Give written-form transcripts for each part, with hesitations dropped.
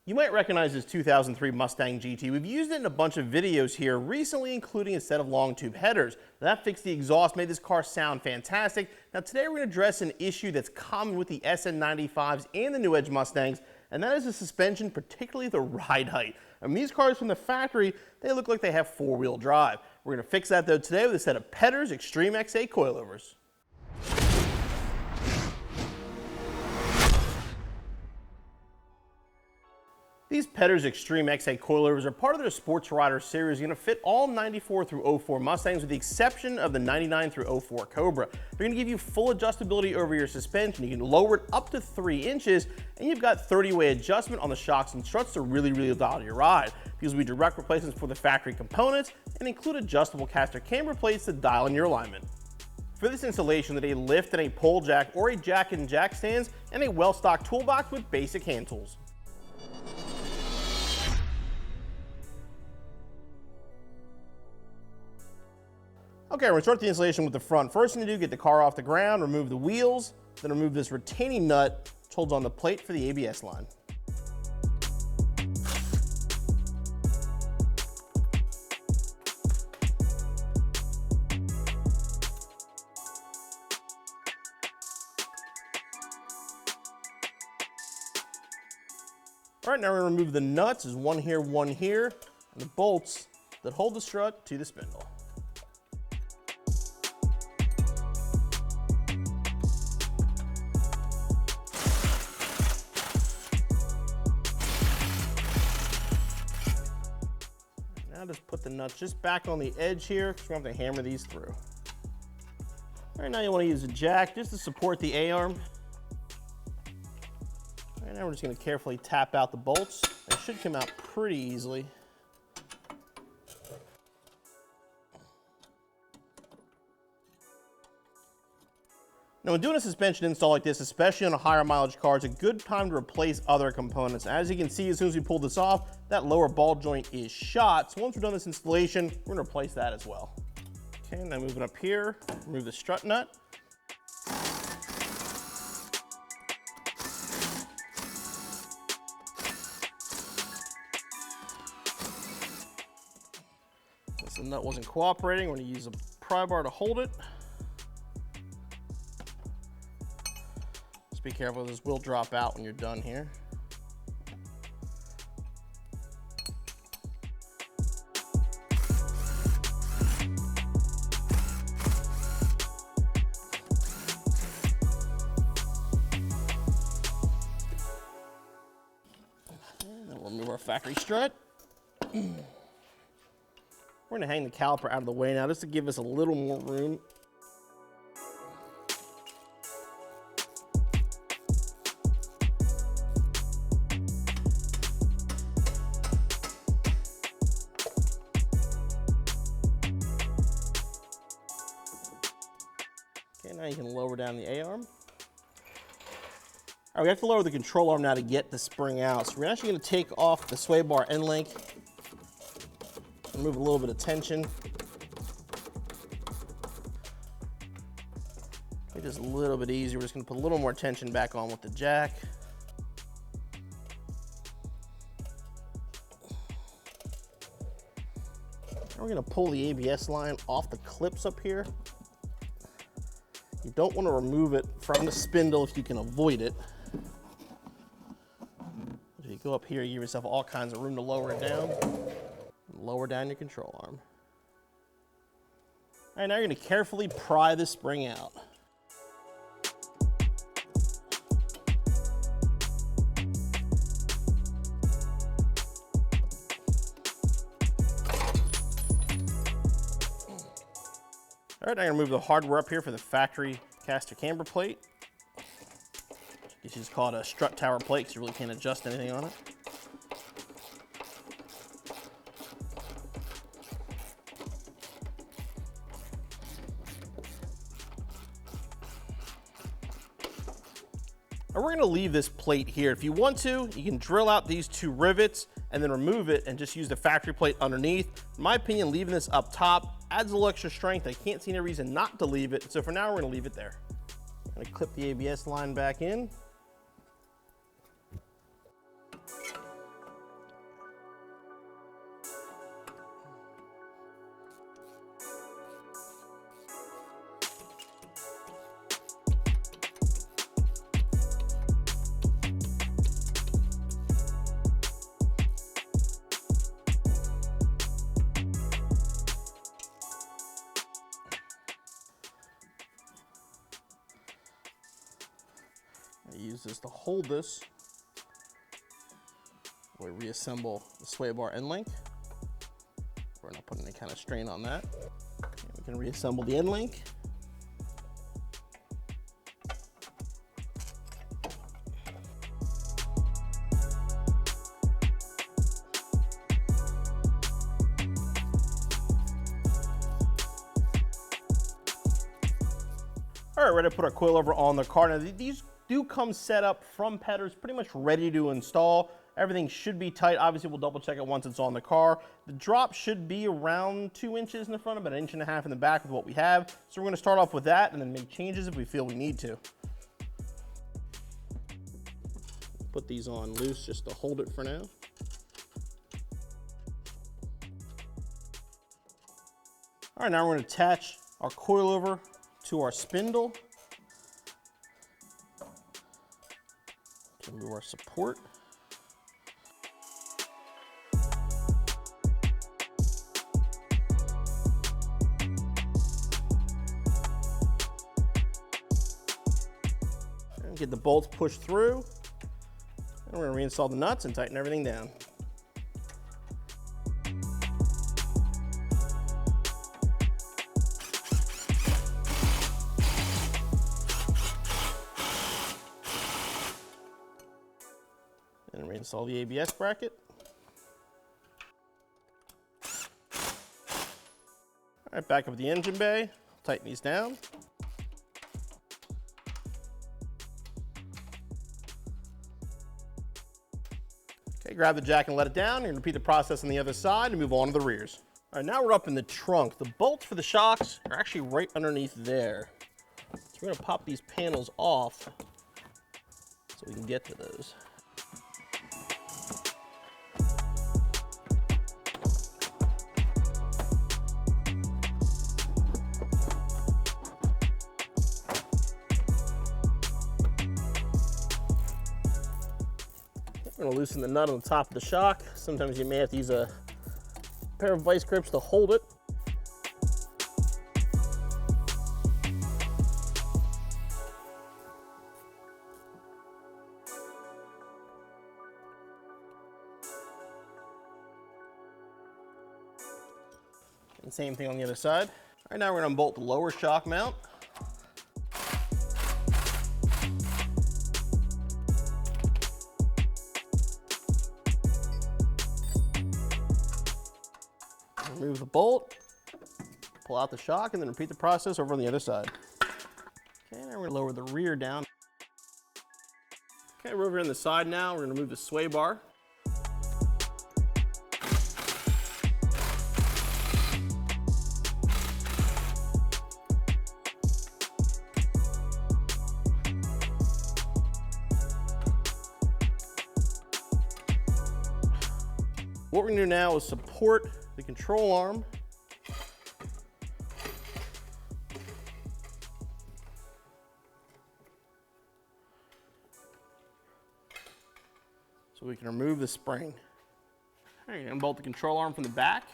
You might recognize this 2003 Mustang GT. We've used it in a bunch of videos here recently, including a set of long tube headers. That fixed the exhaust, made this car sound fantastic. Now today we're going to address an issue that's common with the SN95s and the new Edge Mustangs, and that is the suspension, particularly the ride height. I mean, these cars from the factory, they look like they have four-wheel drive. We're going to fix that though today with a set of Pedders Extreme XA Coilovers. These Pedders Extreme XA Coilovers are part of their Sports Rider series. You're going to fit all 94 through 04 Mustangs with the exception of the 99 through 04 Cobra. They're going to give you full adjustability over your suspension. You can lower it up to 3 inches, and you've got 30-way adjustment on the shocks and struts to really dial your ride. These will be direct replacements for the factory components and include adjustable caster camber plates to dial in your alignment. For this installation, that a lift and a pole jack or a jack and jack stands and a well-stocked toolbox with basic hand tools. Okay, we're going to start the installation with the front. First thing to do, get the car off the ground, remove the wheels, then remove this retaining nut which holds on the plate for the ABS line. All right, now we're going to remove the nuts. There's one here, and the bolts that hold the strut to the spindle. Now just put the nuts just back on the edge here because we're going to have to hammer these through. All right, now you want to use a jack just to support the A-arm. All right, now we're just going to carefully tap out the bolts. They should come out pretty easily. Now, when doing a suspension install like this, especially on a higher mileage car, it's a good time to replace other components. As you can see, as soon as we pull this off, that lower ball joint is shot. So once we're done this installation, we're going to replace that as well. Okay, now moving up here, remove the strut nut. Since the nut wasn't cooperating, we're going to use a pry bar to hold it. Be careful, this will drop out when you're done here. And then we'll remove our factory strut. We're going to hang the caliper out of the way now just to give us a little more room. Okay, now you can lower down the A-arm. All right, we have to lower the control arm now to get the spring out. So we're actually going to take off the sway bar end link, remove a little bit of tension. Make this a little bit easier. We're just going to put a little more tension back on with the jack. Now we're going to pull the ABS line off the clips up here. You don't want to remove it from the spindle if you can avoid it. If you go up here, you give yourself all kinds of room to lower it down. Lower down your control arm. All right, now you're going to carefully pry the spring out. All right, now I'm going to move the hardware up here for the factory caster camber plate. You just call it a strut tower plate because you really can't adjust anything on it. And we're going to leave this plate here. If you want to, you can drill out these 2 rivets and then remove it and just use the factory plate underneath. In my opinion, leaving this up top adds a little extra strength. I can't see any reason not to leave it. So for now, we're going to leave it there. I'm going to clip the ABS line back in. use this to hold this. We reassemble the sway bar end link. We're not putting any kind of strain on that. We can reassemble the end link. All right, ready to put our coilover on the car. Now these do come set up from Pedders, pretty much ready to install. Everything should be tight. Obviously, we'll double check it once it's on the car. The drop should be around 2 inches in the front, about 1.5 inches in the back with what we have. So we're gonna start off with that and then make changes if we feel we need to. Put these on loose just to hold it for now. All right, now we're gonna attach our coilover to our spindle. Remove our support. And get the bolts pushed through. And we're gonna reinstall the nuts and tighten everything down. And reinstall the ABS bracket. All right, back up the engine bay, tighten these down. Okay, grab the jack and let it down. You're gonna repeat the process on the other side and move on to the rears. All right, now we're up in the trunk. The bolts for the shocks are actually right underneath there. So we're gonna pop these panels off so we can get to those. I'm gonna loosen the nut on the top of the shock. Sometimes you may have to use a pair of vice grips to hold it. And same thing on the other side. All right, now we're gonna unbolt the lower shock mount. Remove the bolt, pull out the shock, and then repeat the process over on the other side. Okay, now we're gonna lower the rear down. Okay, we're over on the side now. We're gonna remove the sway bar. What we're gonna do now is support the control arm. So we can remove the spring. All right, unbolt the control arm from the back.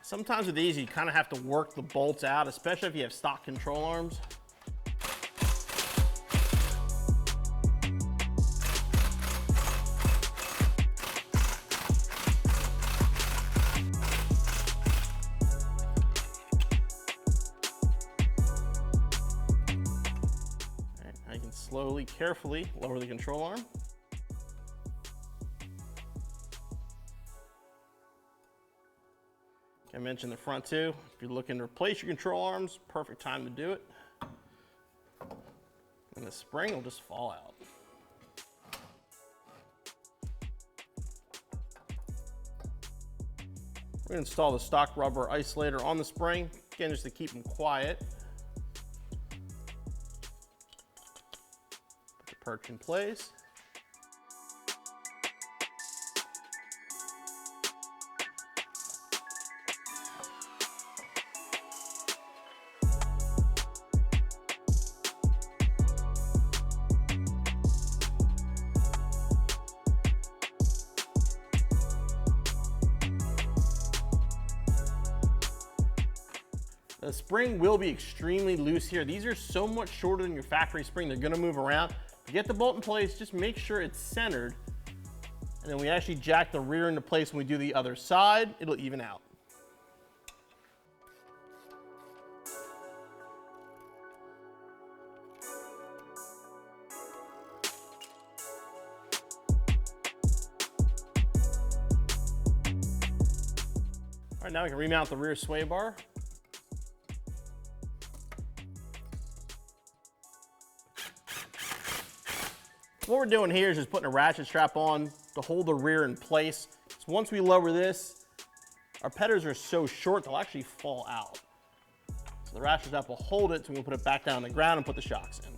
Sometimes with these, you kind of have to work the bolts out, especially if you have stock control arms. All right, I can slowly, carefully lower the control arm. I mentioned the front too. If you're looking to replace your control arms, perfect time to do it. And the spring will just fall out. We're gonna install the stock rubber isolator on the spring, again, just to keep them quiet. Put the perch in place. The spring will be extremely loose here. These are so much shorter than your factory spring. They're gonna move around. To get the bolt in place, just make sure it's centered. And then we actually jack the rear into place when we do the other side. It'll even out. All right, now we can remount the rear sway bar. What we're doing here is just putting a ratchet strap on to hold the rear in place. So once we lower this, our Pedders are so short they'll actually fall out. So the ratchet strap will hold it, so we can put it back down on the ground and put the shocks in.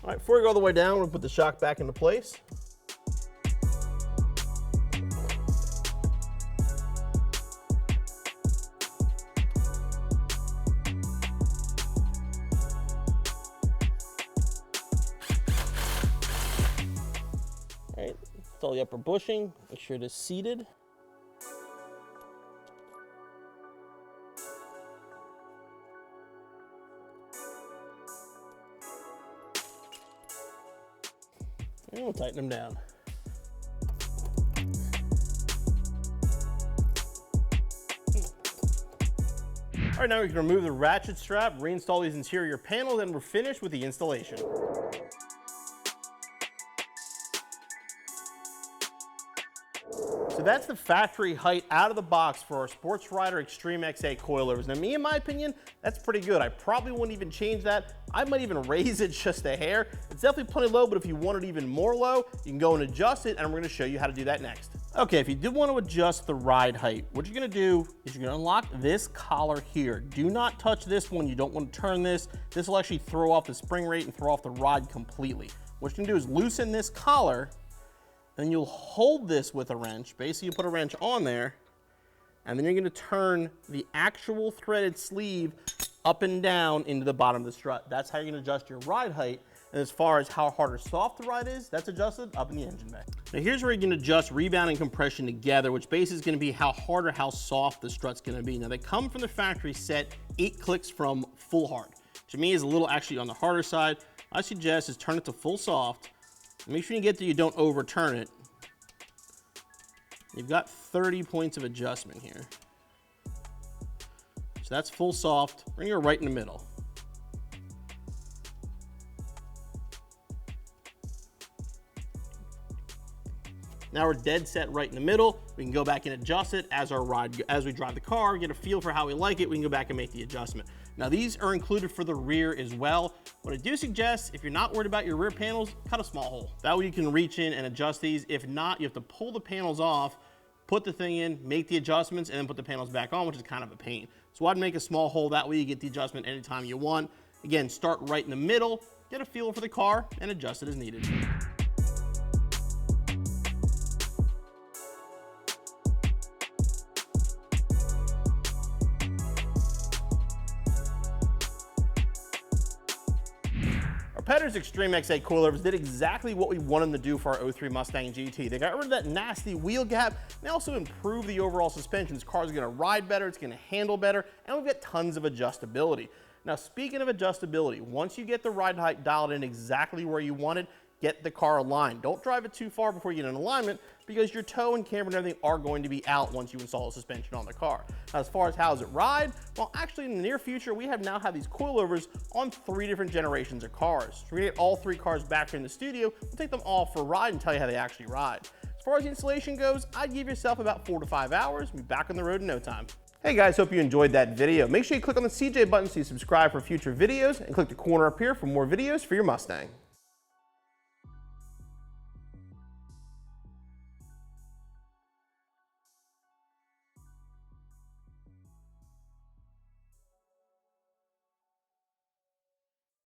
All right, before we go all the way down, we'll put the shock back into place. All the upper bushing, make sure it is seated. And we'll tighten them down. All right, now we can remove the ratchet strap, reinstall these interior panels, and we're finished with the installation. So that's the factory height out of the box for our Sports Rider Extreme XA coilovers. Now, in my opinion, that's pretty good. I probably wouldn't even change that. I might even raise it just a hair. It's definitely plenty low, but if you want it even more low, you can go and adjust it, and we're gonna show you how to do that next. Okay, if you do want to adjust the ride height, what you're gonna do is you're gonna unlock this collar here. Do not touch this one. You don't want to turn this. This will actually throw off the spring rate and throw off the rod completely. What you're gonna do is loosen this collar, and you'll hold this with a wrench. Basically, you put a wrench on there, and then you're gonna turn the actual threaded sleeve up and down into the bottom of the strut. That's how you're gonna adjust your ride height. And as far as how hard or soft the ride is, that's adjusted up in the engine bay. Now here's where you're gonna adjust rebound and compression together, which basically is gonna be how hard or how soft the strut's gonna be. Now they come from the factory set 8 clicks from full hard. To me, is a little actually on the harder side. I suggest is turn it to full soft. Make sure you get there, you don't overturn it. You've got 30 points of adjustment here. So that's full soft. Bring her right in the middle. Now we're dead set right in the middle. We can go back and adjust it as we drive the car, get a feel for how we like it. We can go back and make the adjustment. Now these are included for the rear as well. What I do suggest, if you're not worried about your rear panels, cut a small hole. That way you can reach in and adjust these. If not, you have to pull the panels off, put the thing in, make the adjustments, and then put the panels back on, which is kind of a pain. So I'd make a small hole, that way you get the adjustment anytime you want. Again, start right in the middle, get a feel for the car, and adjust it as needed. Pedders Extreme XA Coilovers did exactly what we wanted them to do for our 03 Mustang GT. They got rid of that nasty wheel gap. They also improved the overall suspension. This car is going to ride better, it's going to handle better, and we've got tons of adjustability. Now, speaking of adjustability, once you get the ride height dialed in exactly where you want it, get the car aligned. Don't drive it too far before you get in alignment, because your toe and camber and everything are going to be out once you install the suspension on the car. Now, as far as how does it ride, well, actually in the near future, we have now had these coilovers on 3 different generations of cars. So we're gonna get all 3 cars back here in the studio. We'll take them all for a ride and tell you how they actually ride. As far as the installation goes, I'd give yourself about 4 to 5 hours. We'll be back on the road in no time. Hey guys, hope you enjoyed that video. Make sure you click on the CJ button so you subscribe for future videos, and click the corner up here for more videos for your Mustang.